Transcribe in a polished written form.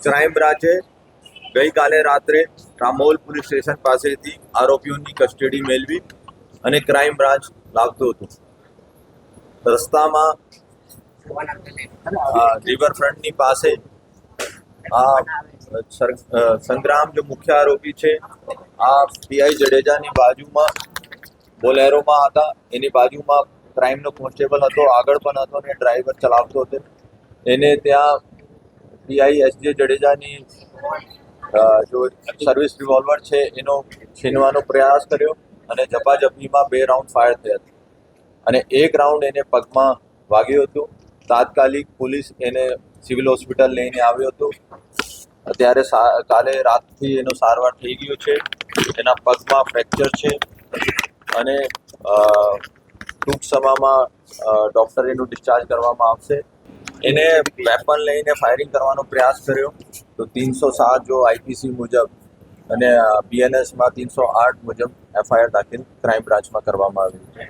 Crime બ્રાન્ચે ગઈકાલે રાત્રે Ramol police station પાસેથી આરોપીઓની કસ્ટડી મેળવી અને ક્રાઇમ બ્રાન્ચ લાવતું હતું. રસ્તામાં રિવરફ્રન્ટની પાસે સંગ્રામ જે મુખ્ય આરોપી છે આ પીઆઈ જડેજાની બાજુમાં બોલેરોમાં હતા. એની બાજુમાં ક્રાઇમનો કોન્સ્ટેબલ હતો, આગળ પણ હતો અને ડ્રાઈવર ચલાવતો હતો. એને ત્યાં પીઆઈ એસજે જડેજાની જો સર્વિસ રિવોલ્વર છે એનો છીનવાનો પ્રયાસ કર્યો અને ઝપાઝપીમાં 2 રાઉન્ડ ફાયર થયા અને 1 રાઉન્ડ એને પગમાં વાગ્યું હતું. તાત્કાલિક પોલીસ એને સિવિલ હોસ્પિટલ લઈને આવ્યો હતો. અત્યારે કાલે રાતથી એનો સારવાર થઈ ગયો છે. એના પગમાં ફ્રેક્ચર છે અને ટૂંક સમયમાં ડૉક્ટર એનું ડિસ્ચાર્જ કરવામાં આવશે. એને વેપન લઈને ફાયરિંગ કરવાનો પ્રયાસ કર્યો તો 307 જો આઈપીસી મુજબ અને બીએનએસમાં 308 મુજબ એફઆઈઆર દાખલ ક્રાઇમ બ્રાન્ચમાં કરવામાં આવી.